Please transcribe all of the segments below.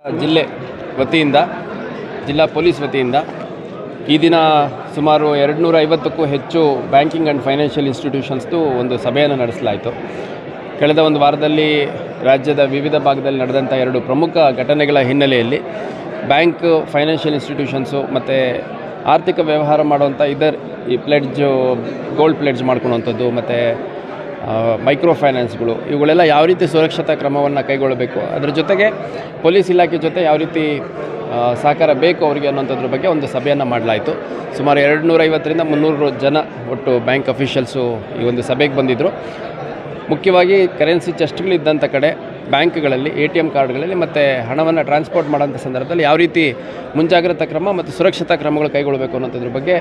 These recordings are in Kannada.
ಜಿಲ್ಲೆ ವತಿಯಿಂದ ಜಿಲ್ಲಾ ಪೊಲೀಸ್ ವತಿಯಿಂದ ಈ ದಿನ ಸುಮಾರು 250ಕ್ಕೂ ಹೆಚ್ಚು ಬ್ಯಾಂಕಿಂಗ್ ಆ್ಯಂಡ್ ಫೈನಾನ್ಷಿಯಲ್ ಇನ್ಸ್ಟಿಟ್ಯೂಷನ್ಸ್ದು ಒಂದು ಸಭೆಯನ್ನು ನಡೆಸಲಾಯಿತು. ಕಳೆದ ಒಂದು ವಾರದಲ್ಲಿ ರಾಜ್ಯದ ವಿವಿಧ ಭಾಗದಲ್ಲಿ ನಡೆದಂಥ 2 ಪ್ರಮುಖ ಘಟನೆಗಳ ಹಿನ್ನೆಲೆಯಲ್ಲಿ ಬ್ಯಾಂಕ್, ಫೈನಾನ್ಷಿಯಲ್ ಇನ್ಸ್ಟಿಟ್ಯೂಷನ್ಸು ಮತ್ತು ಆರ್ಥಿಕ ವ್ಯವಹಾರ ಮಾಡುವಂಥ ಈ ಗೋಲ್ಡ್ ಪ್ಲೆಡ್ಜ್ ಮಾಡ್ಕೊಳ್ಳುವಂಥದ್ದು ಮತ್ತು ಮೈಕ್ರೋ ಫೈನಾನ್ಸ್ಗಳು ಇವುಗಳೆಲ್ಲ ಯಾವ ರೀತಿ ಸುರಕ್ಷತಾ ಕ್ರಮವನ್ನು ಕೈಗೊಳ್ಳಬೇಕು, ಅದರ ಜೊತೆಗೆ ಪೊಲೀಸ್ ಇಲಾಖೆ ಜೊತೆ ಯಾವ ರೀತಿ ಸಹಕಾರ ಬೇಕು ಅವರಿಗೆ ಅನ್ನೋಂಥದ್ರ ಬಗ್ಗೆ ಒಂದು ಸಭೆಯನ್ನು ಮಾಡಲಾಯಿತು. ಸುಮಾರು 250ರಿಂದ 300 ಜನ ಒಟ್ಟು ಬ್ಯಾಂಕ್ ಅಫಿಷಿಯಲ್ಸು ಈ ಒಂದು ಸಭೆಗೆ ಬಂದಿದ್ದರು. ಮುಖ್ಯವಾಗಿ ಕರೆನ್ಸಿ ಚೆಸ್ಟ್ಗಳಿದ್ದಂಥ ಕಡೆ ಬ್ಯಾಂಕ್ಗಳಲ್ಲಿ, ATM ಕಾರ್ಡ್ಗಳಲ್ಲಿ ಮತ್ತು ಹಣವನ್ನು ಟ್ರಾನ್ಸ್ಪೋರ್ಟ್ ಮಾಡೋಂಥ ಸಂದರ್ಭದಲ್ಲಿ ಯಾವ ರೀತಿ ಮುಂಜಾಗ್ರತಾ ಕ್ರಮ ಮತ್ತು ಸುರಕ್ಷತಾ ಕ್ರಮಗಳು ಕೈಗೊಳ್ಳಬೇಕು ಅನ್ನೋದ್ರ ಬಗ್ಗೆ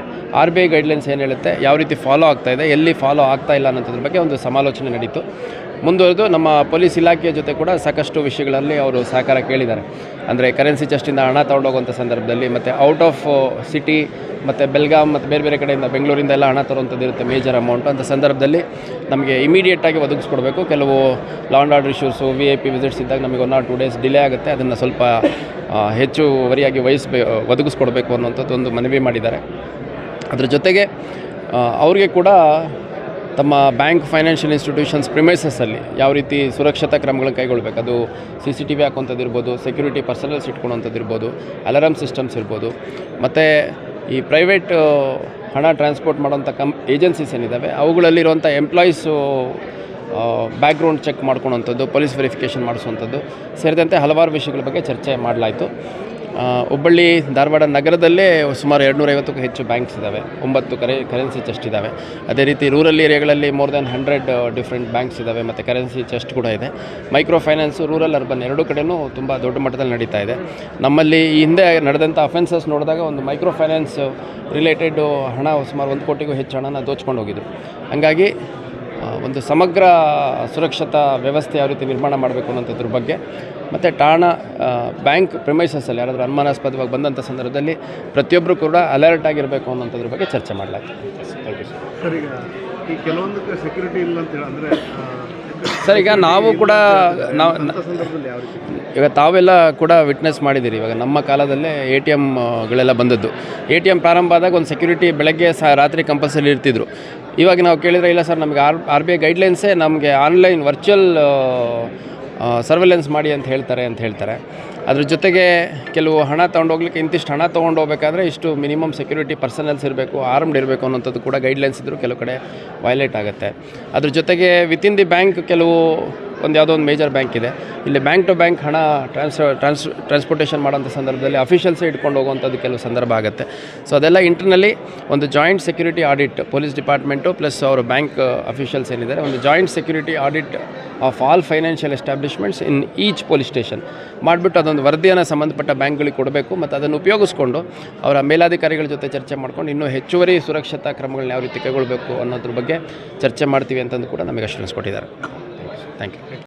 RBI ಗೈಡ್ಲೈನ್ಸ್ ಏನು ಹೇಳುತ್ತೆ, ಯಾವ ರೀತಿ ಫಾಲೋ ಆಗ್ತಾಯಿದೆ, ಎಲ್ಲಿ ಫಾಲೋ ಆಗ್ತಾ ಇಲ್ಲ ಅನ್ನೋದ್ರ ಬಗ್ಗೆ ಒಂದು ಸಮಾಲೋಚನೆ ನಡೀತು. ಮುಂದುವರೆದು ನಮ್ಮ ಪೊಲೀಸ್ ಇಲಾಖೆಯ ಜೊತೆ ಕೂಡ ಸಾಕಷ್ಟು ವಿಷಯಗಳಲ್ಲಿ ಅವರು ಸಹಕಾರ ಕೇಳಿದ್ದಾರೆ. ಅಂದರೆ ಕರೆನ್ಸಿ ಚೆಸ್ಟಿಂದ ಹಣ ತೊಗೊಂಡೋಗುವಂಥ ಸಂದರ್ಭದಲ್ಲಿ ಮತ್ತು ಔಟ್ ಆಫ್ ಸಿಟಿ ಮತ್ತು ಬೆಲ್ಗಾಮ್ ಮತ್ತು ಬೇರೆ ಕಡೆಯಿಂದ ಬೆಂಗಳೂರಿಂದ ಎಲ್ಲ ಹಣ ತರುವಂಥದ್ದು ಇರುತ್ತೆ, ಮೇಜರ್ ಅಮೌಂಟು. ಅಂಥ ಸಂದರ್ಭದಲ್ಲಿ ನಮಗೆ ಇಮಿಡಿಯೇಟಾಗಿ ಒದಗಿಸ್ಕೊಡ್ಬೇಕು. ಕೆಲವು law and order issues, VIP visits ಇದ್ದಾಗ ನಮಗೆ 1 or 2 days ಡಿಲೇ ಆಗುತ್ತೆ, ಅದನ್ನು ಸ್ವಲ್ಪ ಹೆಚ್ಚುವರಿಯಾಗಿ ಒದಗಿಸ್ಕೊಡ್ಬೇಕು ಅನ್ನೋಂಥದ್ದು ಒಂದು ಮನವಿ ಮಾಡಿದ್ದಾರೆ. ಅದ್ರ ಜೊತೆಗೆ ಅವ್ರಿಗೆ ಕೂಡ ತಮ್ಮ ಬ್ಯಾಂಕ್, ಫೈನಾನ್ಷಿಯಲ್ ಇನ್ಸ್ಟಿಟ್ಯೂಷನ್ಸ್ ಪ್ರಿಮೈಸಸ್ಸಲ್ಲಿ ಯಾವ ರೀತಿ ಸುರಕ್ಷತಾ ಕ್ರಮಗಳನ್ನು ಕೈಗೊಳ್ಳಬೇಕು, ಅದು CCTV ಹಾಕುವಂಥದ್ದು ಇರ್ಬೋದು, ಸೆಕ್ಯೂರಿಟಿ ಪರ್ಸನಲ್ಸ್ ಇಟ್ಕೊಳ್ಳೋಂಥದ್ದು ಇರ್ಬೋದು, ಅಲಾರಮ್ ಸಿಸ್ಟಮ್ಸ್ ಇರ್ಬೋದು, ಮತ್ತು ಈ ಪ್ರೈವೇಟ್ ಹಣ ಟ್ರಾನ್ಸ್ಪೋರ್ಟ್ ಮಾಡೋಂಥ ಏಜೆನ್ಸೀಸ್ ಏನಿದ್ದಾವೆ ಅವುಗಳಲ್ಲಿರುವಂಥ ಎಂಪ್ಲಾಯೀಸು ಬ್ಯಾಕ್ಗ್ರೌಂಡ್ ಚೆಕ್ ಮಾಡ್ಕೊಳ್ಳೋಂಥದ್ದು, ಪೊಲೀಸ್ ವೆರಿಫಿಕೇಷನ್ ಮಾಡಿಸುವಂಥದ್ದು ಸೇರಿದಂತೆ ಹಲವಾರು ವಿಷಯಗಳ ಬಗ್ಗೆ ಚರ್ಚೆ ಮಾಡಲಾಯಿತು. ಹುಬ್ಬಳ್ಳಿ, ಧಾರವಾಡ ನಗರದಲ್ಲೇ ಸುಮಾರು 250ಕ್ಕೂ ಹೆಚ್ಚು ಬ್ಯಾಂಕ್ಸ್ ಇದ್ದಾವೆ, 9 ಕರೆನ್ಸಿ ಚೆಸ್ಟ್ ಇದ್ದಾವೆ. ಅದೇ ರೀತಿ ರೂರಲ್ ಏರಿಯಾಗಳಲ್ಲಿ ಮೋರ್ ದ್ಯಾನ್ 100 ಡಿಫ್ರೆಂಟ್ ಬ್ಯಾಂಕ್ಸ್ ಇದ್ದಾವೆ ಮತ್ತು ಕರೆನ್ಸಿ ಚೆಸ್ಟ್ ಕೂಡ ಇದೆ. ಮೈಕ್ರೋ ಫೈನಾನ್ಸು ರೂರಲ್, ಅರ್ಬನ್ ಎರಡೂ ಕಡೆಯೂ ತುಂಬ ದೊಡ್ಡ ಮಟ್ಟದಲ್ಲಿ ನಡೀತಾ ಇದೆ. ನಮ್ಮಲ್ಲಿ ಈ ಹಿಂದೆ ನಡೆದಂಥ ಅಫೆನ್ಸಸ್ ನೋಡಿದಾಗ ಒಂದು ಮೈಕ್ರೋ ಫೈನಾನ್ಸ್ ರಿಲೇಟೆಡ್ ಹಣ ಸುಮಾರು 1 ಕೋಟಿಗೂ ಹೆಚ್ಚು ಹಣನ ದೋಚ್ಕೊಂಡು ಹೋಗಿದ್ರು. ಹಾಗಾಗಿ ಒಂದು ಸಮಗ್ರ ಸುರಕ್ಷತಾ ವ್ಯವಸ್ಥೆ ಯಾವ ರೀತಿ ನಿರ್ಮಾಣ ಮಾಡಬೇಕು ಅನ್ನೋಂಥದ್ರ ಬಗ್ಗೆ ಮತ್ತು ಬ್ಯಾಂಕ್ ಪ್ರಿಮೈಸಸ್ಸಲ್ಲಿ ಯಾರಾದರೂ ಅನುಮಾನಾಸ್ಪದವಾಗಿ ಬಂದಂಥ ಸಂದರ್ಭದಲ್ಲಿ ಪ್ರತಿಯೊಬ್ಬರು ಕೂಡ ಅಲರ್ಟ್ ಆಗಿರಬೇಕು ಅನ್ನೋಂಥದ್ರ ಬಗ್ಗೆ ಚರ್ಚೆ ಮಾಡಲಾಯಿತು. ಸರ್, ಈ ಕೆಲವೊಂದಕ್ಕೆ ಸೆಕ್ಯೂರಿಟಿ ಇಲ್ಲ ಅಂತ ಹೇಳಿ ಅಂದರೆ ಸರ್, ಈಗ ನಾವು ಕೂಡ ಈಗ ತಾವೆಲ್ಲ ಕೂಡ ವಿಟ್ನೆಸ್ ಮಾಡಿದ್ದೀರಿ. ಇವಾಗ ನಮ್ಮ ಕಾಲದಲ್ಲೇ ATMಗಳೆಲ್ಲ ಬಂದದ್ದು. ATM ಪ್ರಾರಂಭ ಆದಾಗ ಒಂದು ಸೆಕ್ಯೂರಿಟಿ ಬೆಳಗ್ಗೆ ರಾತ್ರಿ ಕಂಪಲ್ಸರಿ ಇರ್ತಿದ್ರು. ಇವಾಗ ನಾವು ಕೇಳಿದರೆ ಇಲ್ಲ ಸರ್, ನಮಗೆ RBI ಗೈಡ್ಲೈನ್ಸೇ ನಮಗೆ ಆನ್ಲೈನ್ ವರ್ಚುವಲ್ ಸರ್ವೆಲೆನ್ಸ್ ಮಾಡಿ ಅಂತ ಹೇಳ್ತಾರೆ. ಅದ್ರ ಜೊತೆಗೆ ಕೆಲವು ಹಣ ತೊಗೊಂಡೋಗ್ಲಿಕ್ಕೆ ಇಂತಿಷ್ಟು ಹಣ ತೊಗೊಂಡೋಗ್ಬೇಕಾದ್ರೆ ಇಷ್ಟು ಮಿನಿಮಮ್ ಸೆಕ್ಯೂರಿಟಿ ಪರ್ಸನಲ್ಸ್ ಇರಬೇಕು, ಆರ್ಮ್ಡ್ ಇರಬೇಕು ಅನ್ನೋಂಥದ್ದು ಕೂಡ ಗೈಡ್ಲೈನ್ಸ್ ಇದ್ದರೂ ಕೆಲವು ಕಡೆ ವೈಲೇಟ್ ಆಗುತ್ತೆ. ಅದ್ರ ಜೊತೆಗೆ ವಿತಿನ್ ದಿ ಬ್ಯಾಂಕ್ ಕೆಲವು ಯಾವುದೋ ಒಂದು ಮೇಜರ್ ಬ್ಯಾಂಕ್ ಇದೆ, ಇಲ್ಲಿ ಬ್ಯಾಂಕ್ ಟು ಬ್ಯಾಂಕ್ ಹಣ ಟ್ರಾನ್ಸ್ಪೋರ್ಟೇಷನ್ ಮಾಡೋಂಥ ಸಂದರ್ಭದಲ್ಲಿ ಅಫಿಷಿಯಲ್ಸೇ ಇಟ್ಕೊಂಡು ಹೋಗುವಂಥದ್ದು ಕೆಲವು ಸಂದರ್ಭ ಆಗುತ್ತೆ. ಸೊ ಅದೆಲ್ಲ ಇಂಟರ್ನಲ್ಲಿ ಒಂದು joint security audit, police department plus ಅವರು ಬ್ಯಾಂಕ್ ಅಫಿಷಿಯಲ್ಸ್ ಏನಿದ್ದಾರೆ, ಒಂದು joint security audit of all financial establishments in each police station ಮಾಡಿಬಿಟ್ಟು ಅದೊಂದು ವರದಿಯನ್ನು ಸಂಬಂಧಪಟ್ಟ ಬ್ಯಾಂಕ್ಗಳಿಗೆ ಕೊಡಬೇಕು ಮತ್ತು ಅದನ್ನು ಉಪಯೋಗಿಸ್ಕೊಂಡು ಅವರ ಮೇಲಾಧಿಕಾರಿಗಳ ಜೊತೆ ಚರ್ಚೆ ಮಾಡ್ಕೊಂಡು ಇನ್ನೂ ಹೆಚ್ಚುವರಿ ಸುರಕ್ಷತಾ ಕ್ರಮಗಳನ್ನ ಯಾವ ರೀತಿ ಕೈಗೊಳ್ಳಬೇಕು ಅನ್ನೋದ್ರ ಬಗ್ಗೆ ಚರ್ಚೆ ಮಾಡ್ತೀವಿ ಅಂತಂದು ಕೂಡ ನಮಗೆ ಅಶ್ಯೂರೆನ್ಸ್ ಕೊಟ್ಟಿದ್ದಾರೆ. Thank you.